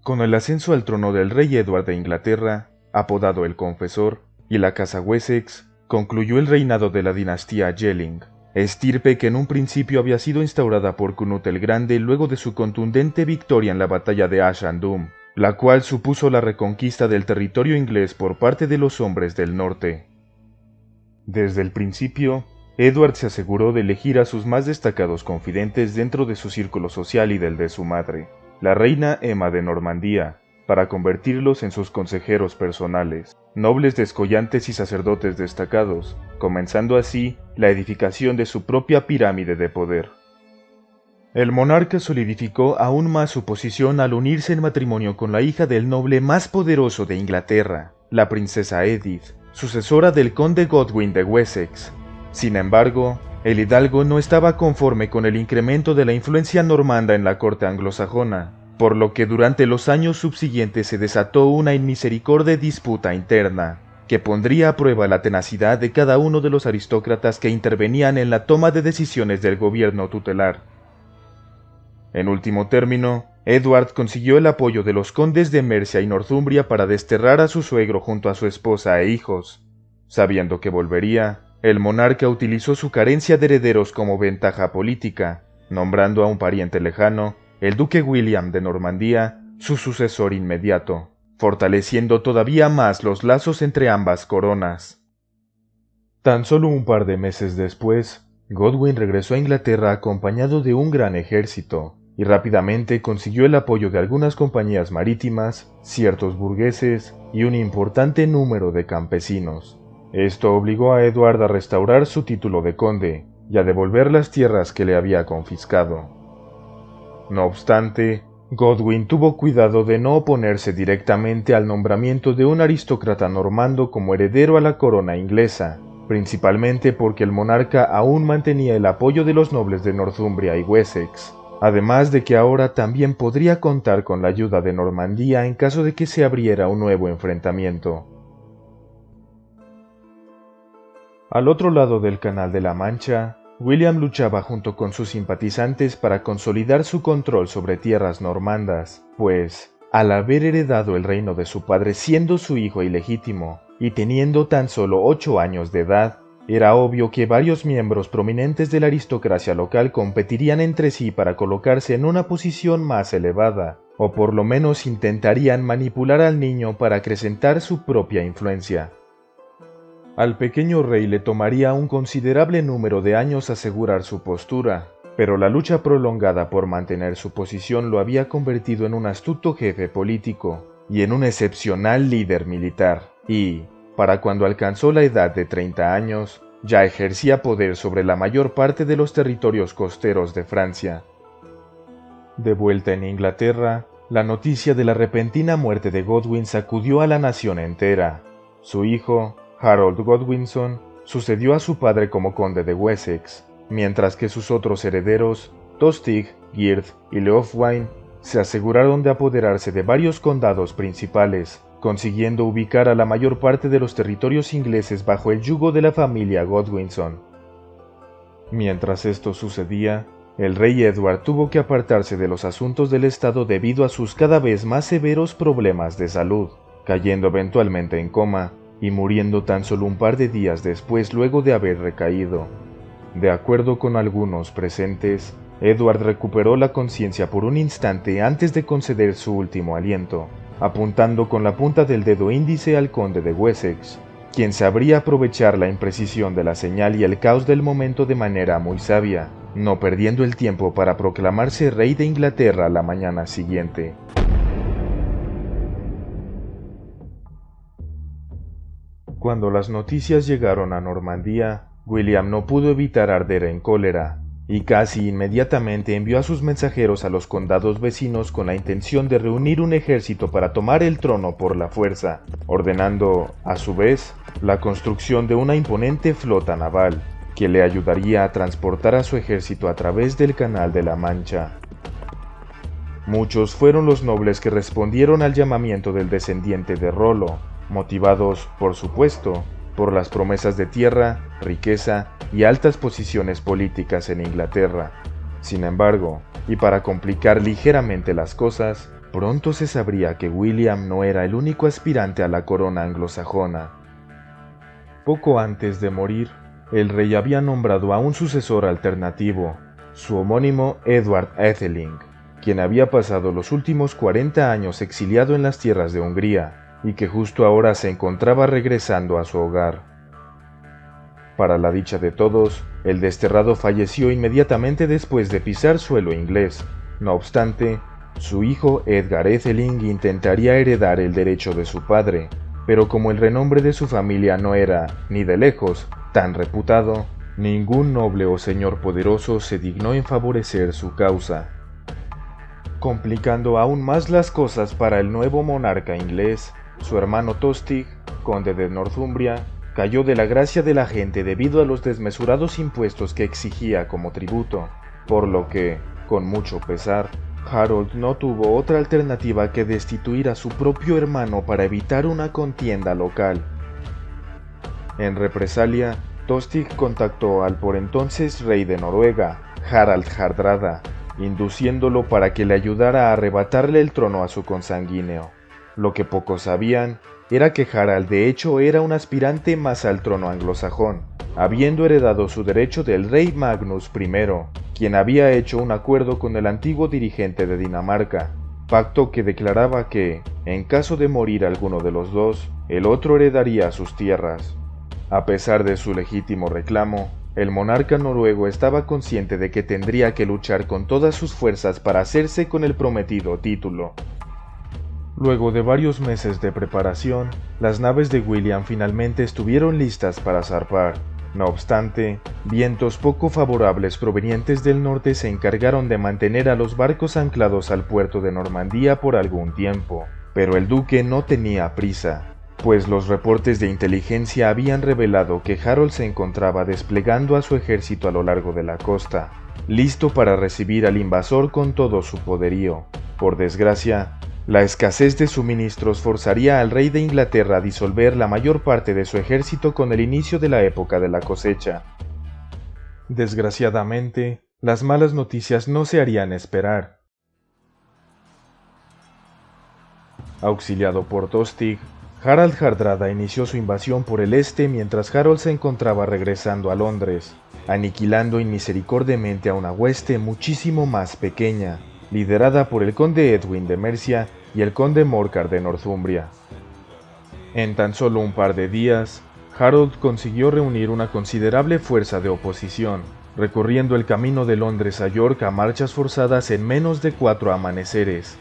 Con el ascenso al trono del rey Edward de Inglaterra, apodado el Confesor, y la casa Wessex, concluyó el reinado de la dinastía Jelling, estirpe que en un principio había sido instaurada por Cnut el Grande luego de su contundente victoria en la batalla de Ashandum, la cual supuso la reconquista del territorio inglés por parte de los hombres del norte. Desde el principio, Edward se aseguró de elegir a sus más destacados confidentes dentro de su círculo social y del de su madre, la reina Emma de Normandía, para convertirlos en sus consejeros personales, nobles descollantes y sacerdotes destacados, comenzando así la edificación de su propia pirámide de poder. El monarca solidificó aún más su posición al unirse en matrimonio con la hija del noble más poderoso de Inglaterra, la princesa Edith, sucesora del conde Godwin de Wessex. Sin embargo, el hidalgo no estaba conforme con el incremento de la influencia normanda en la corte anglosajona, por lo que durante los años subsiguientes se desató una inmisericordia disputa interna, que pondría a prueba la tenacidad de cada uno de los aristócratas que intervenían en la toma de decisiones del gobierno tutelar. En último término, Edward consiguió el apoyo de los condes de Mercia y Northumbria para desterrar a su suegro junto a su esposa e hijos. Sabiendo que volvería, el monarca utilizó su carencia de herederos como ventaja política, nombrando a un pariente lejano, el duque William de Normandía, su sucesor inmediato, fortaleciendo todavía más los lazos entre ambas coronas. Tan solo un par de meses después, Godwin regresó a Inglaterra acompañado de un gran ejército, y rápidamente consiguió el apoyo de algunas compañías marítimas, ciertos burgueses y un importante número de campesinos. Esto obligó a Edward a restaurar su título de conde y a devolver las tierras que le había confiscado. No obstante, Godwin tuvo cuidado de no oponerse directamente al nombramiento de un aristócrata normando como heredero a la corona inglesa, principalmente porque el monarca aún mantenía el apoyo de los nobles de Northumbria y Wessex, además de que ahora también podría contar con la ayuda de Normandía en caso de que se abriera un nuevo enfrentamiento. Al otro lado del Canal de la Mancha, William luchaba junto con sus simpatizantes para consolidar su control sobre tierras normandas, pues, al haber heredado el reino de su padre siendo su hijo ilegítimo, y teniendo tan solo 8 años de edad, era obvio que varios miembros prominentes de la aristocracia local competirían entre sí para colocarse en una posición más elevada, o por lo menos intentarían manipular al niño para acrecentar su propia influencia. Al pequeño rey le tomaría un considerable número de años asegurar su postura, pero la lucha prolongada por mantener su posición lo había convertido en un astuto jefe político y en un excepcional líder militar, y, para cuando alcanzó la edad de 30 años, ya ejercía poder sobre la mayor parte de los territorios costeros de Francia. De vuelta en Inglaterra, la noticia de la repentina muerte de Godwin sacudió a la nación entera. Su hijo, Harold Godwinson, sucedió a su padre como conde de Wessex, mientras que sus otros herederos, Tostig, Gyrth y Leofwine, se aseguraron de apoderarse de varios condados principales, consiguiendo ubicar a la mayor parte de los territorios ingleses bajo el yugo de la familia Godwinson. Mientras esto sucedía, el rey Edward tuvo que apartarse de los asuntos del Estado debido a sus cada vez más severos problemas de salud, cayendo eventualmente en coma y muriendo tan solo un par de días después luego de haber recaído. De acuerdo con algunos presentes, Edward recuperó la conciencia por un instante antes de conceder su último aliento, apuntando con la punta del dedo índice al conde de Wessex, quien sabría aprovechar la imprecisión de la señal y el caos del momento de manera muy sabia, no perdiendo el tiempo para proclamarse rey de Inglaterra la mañana siguiente. Cuando las noticias llegaron a Normandía, William no pudo evitar arder en cólera, y casi inmediatamente envió a sus mensajeros a los condados vecinos con la intención de reunir un ejército para tomar el trono por la fuerza, ordenando, a su vez, la construcción de una imponente flota naval, que le ayudaría a transportar a su ejército a través del Canal de la Mancha. Muchos fueron los nobles que respondieron al llamamiento del descendiente de Rollo, motivados, por supuesto, por las promesas de tierra, riqueza y altas posiciones políticas en Inglaterra. Sin embargo, y para complicar ligeramente las cosas, pronto se sabría que William no era el único aspirante a la corona anglosajona. Poco antes de morir, el rey había nombrado a un sucesor alternativo, su homónimo Edward Atheling, quien había pasado los últimos 40 años exiliado en las tierras de Hungría y que justo ahora se encontraba regresando a su hogar. Para la dicha de todos, el desterrado falleció inmediatamente después de pisar suelo inglés. No obstante, su hijo Edgar Atheling intentaría heredar el derecho de su padre, pero como el renombre de su familia no era, ni de lejos, tan reputado, ningún noble o señor poderoso se dignó en favorecer su causa. Complicando aún más las cosas para el nuevo monarca inglés, su hermano Tostig, conde de Northumbria, cayó de la gracia de la gente debido a los desmesurados impuestos que exigía como tributo, por lo que, con mucho pesar, Harold no tuvo otra alternativa que destituir a su propio hermano para evitar una contienda local. En represalia, Tostig contactó al por entonces rey de Noruega, Harald Hardrada, induciéndolo para que le ayudara a arrebatarle el trono a su consanguíneo. Lo que pocos sabían era que Harald de hecho era un aspirante más al trono anglosajón, habiendo heredado su derecho del rey Magnus I, quien había hecho un acuerdo con el antiguo dirigente de Dinamarca, pacto que declaraba que, en caso de morir alguno de los dos, el otro heredaría sus tierras. A pesar de su legítimo reclamo, el monarca noruego estaba consciente de que tendría que luchar con todas sus fuerzas para hacerse con el prometido título. Luego de varios meses de preparación, las naves de William finalmente estuvieron listas para zarpar. No obstante, vientos poco favorables provenientes del norte se encargaron de mantener a los barcos anclados al puerto de Normandía por algún tiempo, pero el duque no tenía prisa, pues los reportes de inteligencia habían revelado que Harold se encontraba desplegando a su ejército a lo largo de la costa, listo para recibir al invasor con todo su poderío. Por desgracia, la escasez de suministros forzaría al rey de Inglaterra a disolver la mayor parte de su ejército con el inicio de la época de la cosecha. Desgraciadamente, las malas noticias no se harían esperar. Auxiliado por Tostig, Harald Hardrada inició su invasión por el este mientras Harold se encontraba regresando a Londres, aniquilando inmisericordiamente a una hueste muchísimo más pequeña, liderada por el conde Edwin de Mercia y el conde Morcar de Northumbria. En tan solo un par de días, Harold consiguió reunir una considerable fuerza de oposición, recorriendo el camino de Londres a York a marchas forzadas en menos de 4 amaneceres.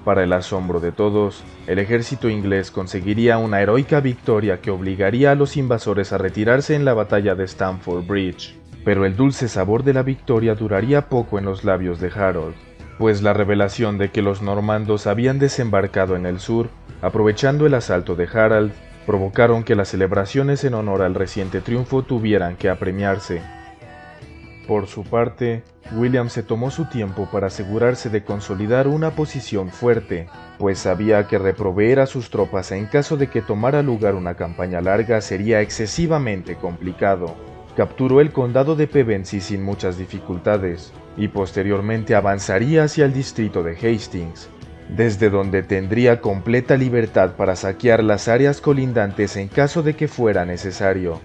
Para el asombro de todos, el ejército inglés conseguiría una heroica victoria que obligaría a los invasores a retirarse en la batalla de Stamford Bridge, pero el dulce sabor de la victoria duraría poco en los labios de Harold, pues la revelación de que los normandos habían desembarcado en el sur, aprovechando el asalto de Harald, provocaron que las celebraciones en honor al reciente triunfo tuvieran que apremiarse. Por su parte, William se tomó su tiempo para asegurarse de consolidar una posición fuerte, pues sabía que reproveer a sus tropas en caso de que tomara lugar una campaña larga sería excesivamente complicado. Capturó el condado de Pevensey sin muchas dificultades, y posteriormente avanzaría hacia el distrito de Hastings, desde donde tendría completa libertad para saquear las áreas colindantes en caso de que fuera necesario.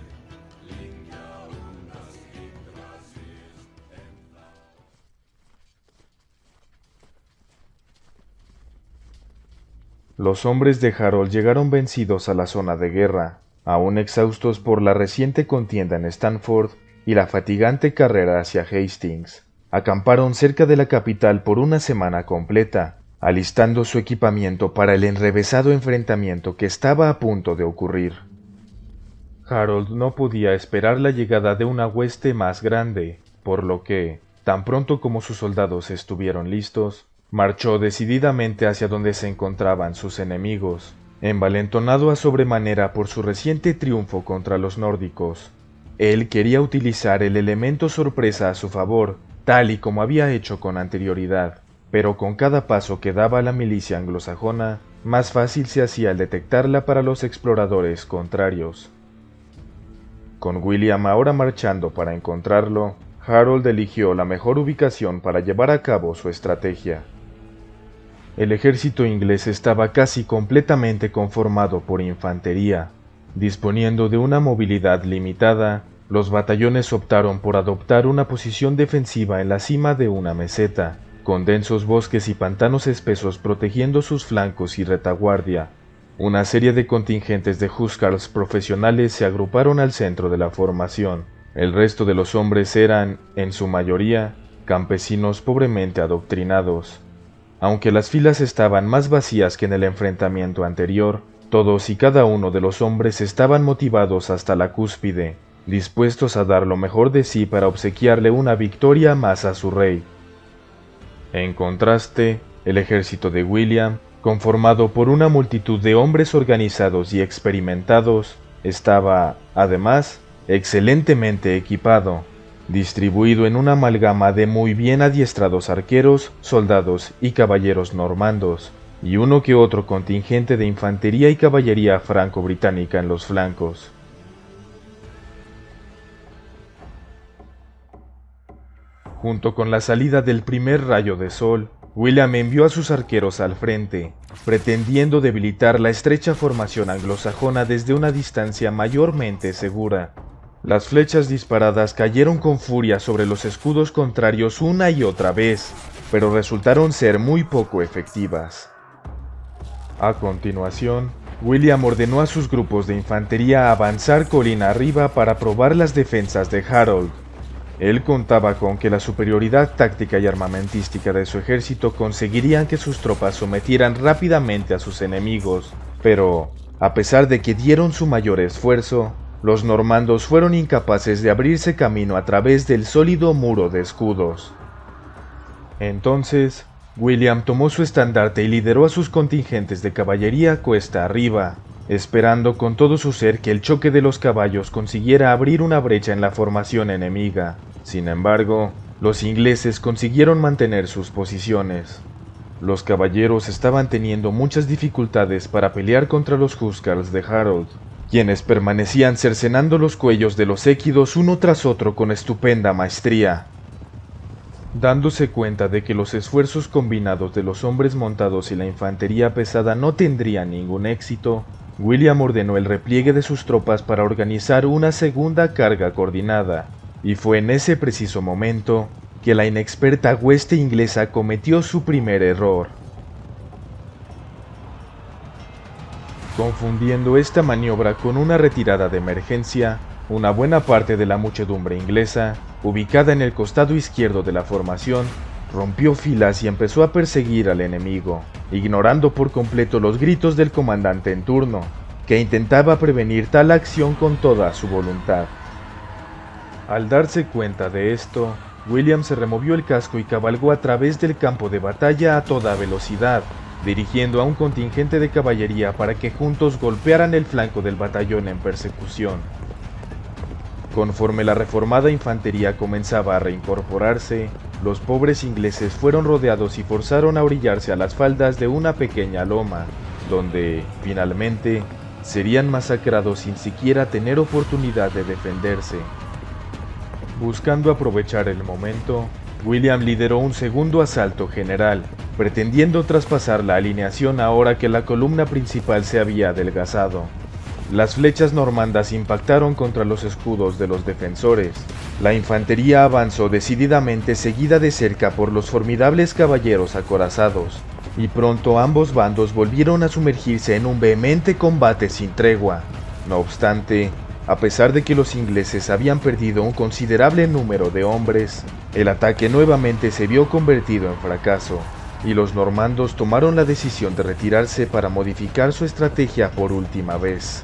Los hombres de Harold llegaron vencidos a la zona de guerra, aún exhaustos por la reciente contienda en Stamford y la fatigante carrera hacia Hastings. Acamparon cerca de la capital por una semana completa, alistando su equipamiento para el enrevesado enfrentamiento que estaba a punto de ocurrir. Harold no podía esperar la llegada de una hueste más grande, por lo que, tan pronto como sus soldados estuvieron listos, marchó decididamente hacia donde se encontraban sus enemigos, envalentonado a sobremanera por su reciente triunfo contra los nórdicos. Él quería utilizar el elemento sorpresa a su favor, tal y como había hecho con anterioridad, pero con cada paso que daba la milicia anglosajona, más fácil se hacía el detectarla para los exploradores contrarios. Con William ahora marchando para encontrarlo, Harold eligió la mejor ubicación para llevar a cabo su estrategia. El ejército inglés estaba casi completamente conformado por infantería. Disponiendo de una movilidad limitada, los batallones optaron por adoptar una posición defensiva en la cima de una meseta, con densos bosques y pantanos espesos protegiendo sus flancos y retaguardia. Una serie de contingentes de Húscarls profesionales se agruparon al centro de la formación. El resto de los hombres eran, en su mayoría, campesinos pobremente adoctrinados. Aunque las filas estaban más vacías que en el enfrentamiento anterior, todos y cada uno de los hombres estaban motivados hasta la cúspide, dispuestos a dar lo mejor de sí para obsequiarle una victoria más a su rey. En contraste, el ejército de William, conformado por una multitud de hombres organizados y experimentados, estaba, además, excelentemente equipado, distribuido en una amalgama de muy bien adiestrados arqueros, soldados y caballeros normandos, y uno que otro contingente de infantería y caballería franco-británica en los flancos. Junto con la salida del primer rayo de sol, William envió a sus arqueros al frente, pretendiendo debilitar la estrecha formación anglosajona desde una distancia mayormente segura. Las flechas disparadas cayeron con furia sobre los escudos contrarios una y otra vez, pero resultaron ser muy poco efectivas. A continuación, William ordenó a sus grupos de infantería avanzar colina arriba para probar las defensas de Harold. Él contaba con que la superioridad táctica y armamentística de su ejército conseguirían que sus tropas sometieran rápidamente a sus enemigos, pero, a pesar de que dieron su mayor esfuerzo, los normandos fueron incapaces de abrirse camino a través del sólido muro de escudos. Entonces, William tomó su estandarte y lideró a sus contingentes de caballería cuesta arriba, esperando con todo su ser que el choque de los caballos consiguiera abrir una brecha en la formación enemiga. Sin embargo, los ingleses consiguieron mantener sus posiciones. Los caballeros estaban teniendo muchas dificultades para pelear contra los Húscarls de Harold, quienes permanecían cercenando los cuellos de los équidos uno tras otro con estupenda maestría. Dándose cuenta de que los esfuerzos combinados de los hombres montados y la infantería pesada no tendrían ningún éxito, William ordenó el repliegue de sus tropas para organizar una segunda carga coordinada, y fue en ese preciso momento que la inexperta hueste inglesa cometió su primer error. Confundiendo esta maniobra con una retirada de emergencia, una buena parte de la muchedumbre inglesa, ubicada en el costado izquierdo de la formación, rompió filas y empezó a perseguir al enemigo, ignorando por completo los gritos del comandante en turno, que intentaba prevenir tal acción con toda su voluntad. Al darse cuenta de esto, William se removió el casco y cabalgó a través del campo de batalla a toda velocidad, dirigiendo a un contingente de caballería para que juntos golpearan el flanco del batallón en persecución. Conforme la reformada infantería comenzaba a reincorporarse, los pobres ingleses fueron rodeados y forzaron a orillarse a las faldas de una pequeña loma, donde, finalmente, serían masacrados sin siquiera tener oportunidad de defenderse. Buscando aprovechar el momento, William lideró un segundo asalto general, pretendiendo traspasar la alineación ahora que la columna principal se había adelgazado. Las flechas normandas impactaron contra los escudos de los defensores. La infantería avanzó decididamente seguida de cerca por los formidables caballeros acorazados, y pronto ambos bandos volvieron a sumergirse en un vehemente combate sin tregua. No obstante, a pesar de que los ingleses habían perdido un considerable número de hombres, el ataque nuevamente se vio convertido en fracaso, y los normandos tomaron la decisión de retirarse para modificar su estrategia por última vez.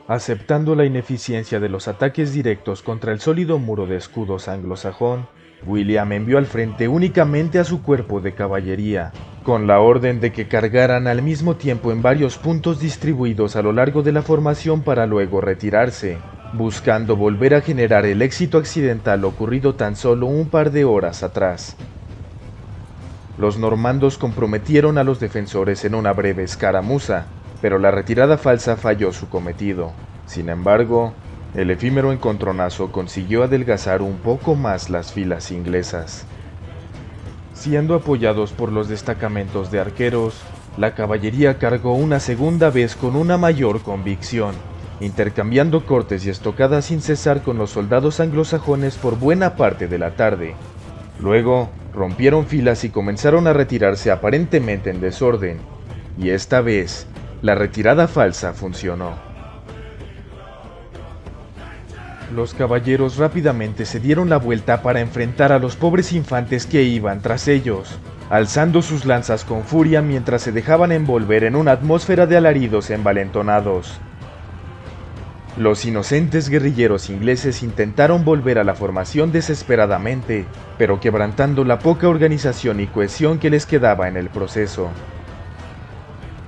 Aceptando la ineficiencia de los ataques directos contra el sólido muro de escudos anglosajón, William envió al frente únicamente a su cuerpo de caballería, con la orden de que cargaran al mismo tiempo en varios puntos distribuidos a lo largo de la formación para luego retirarse, buscando volver a generar el éxito accidental ocurrido tan solo un par de horas atrás. Los normandos comprometieron a los defensores en una breve escaramuza, pero la retirada falsa falló su cometido. Sin embargo, El efímero encontronazo consiguió adelgazar un poco más las filas inglesas. Siendo apoyados por los destacamentos de arqueros, la caballería cargó una segunda vez con una mayor convicción, intercambiando cortes y estocadas sin cesar con los soldados anglosajones por buena parte de la tarde. Luego, rompieron filas y comenzaron a retirarse aparentemente en desorden, y esta vez, la retirada falsa funcionó. Los caballeros rápidamente se dieron la vuelta para enfrentar a los pobres infantes que iban tras ellos, alzando sus lanzas con furia mientras se dejaban envolver en una atmósfera de alaridos envalentonados. Los inocentes guerrilleros ingleses intentaron volver a la formación desesperadamente, pero quebrantando la poca organización y cohesión que les quedaba en el proceso.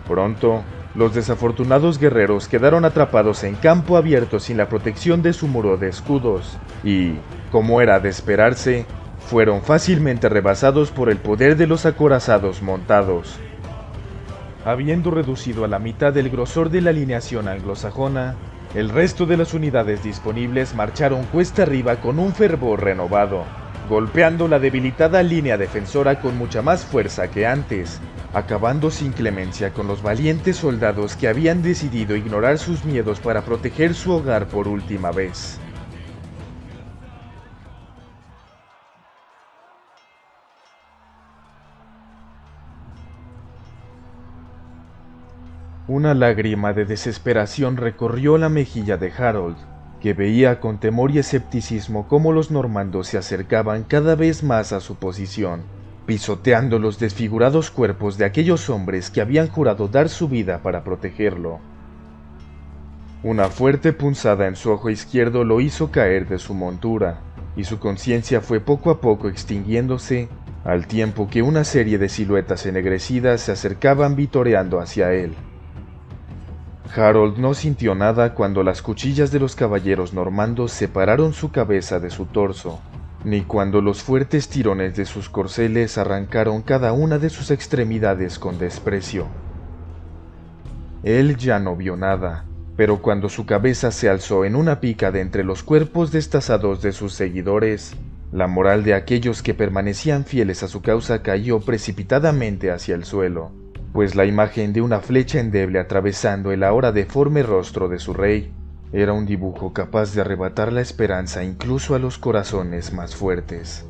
Pronto, los desafortunados guerreros quedaron atrapados en campo abierto sin la protección de su muro de escudos, y, como era de esperarse, fueron fácilmente rebasados por el poder de los acorazados montados. Habiendo reducido a la mitad el grosor de la alineación anglosajona, el resto de las unidades disponibles marcharon cuesta arriba con un fervor renovado, golpeando la debilitada línea defensora con mucha más fuerza que antes, acabando sin clemencia con los valientes soldados que habían decidido ignorar sus miedos para proteger su hogar por última vez. Una lágrima de desesperación recorrió la mejilla de Harold, que veía con temor y escepticismo cómo los normandos se acercaban cada vez más a su posición, pisoteando los desfigurados cuerpos de aquellos hombres que habían jurado dar su vida para protegerlo. Una fuerte punzada en su ojo izquierdo lo hizo caer de su montura, y su conciencia fue poco a poco extinguiéndose, al tiempo que una serie de siluetas ennegrecidas se acercaban vitoreando hacia él. Harold no sintió nada cuando las cuchillas de los caballeros normandos separaron su cabeza de su torso, ni cuando los fuertes tirones de sus corceles arrancaron cada una de sus extremidades con desprecio. Él ya no vio nada, pero cuando su cabeza se alzó en una pica de entre los cuerpos destazados de sus seguidores, la moral de aquellos que permanecían fieles a su causa cayó precipitadamente hacia el suelo, pues la imagen de una flecha endeble atravesando el ahora deforme rostro de su rey era un dibujo capaz de arrebatar la esperanza incluso a los corazones más fuertes.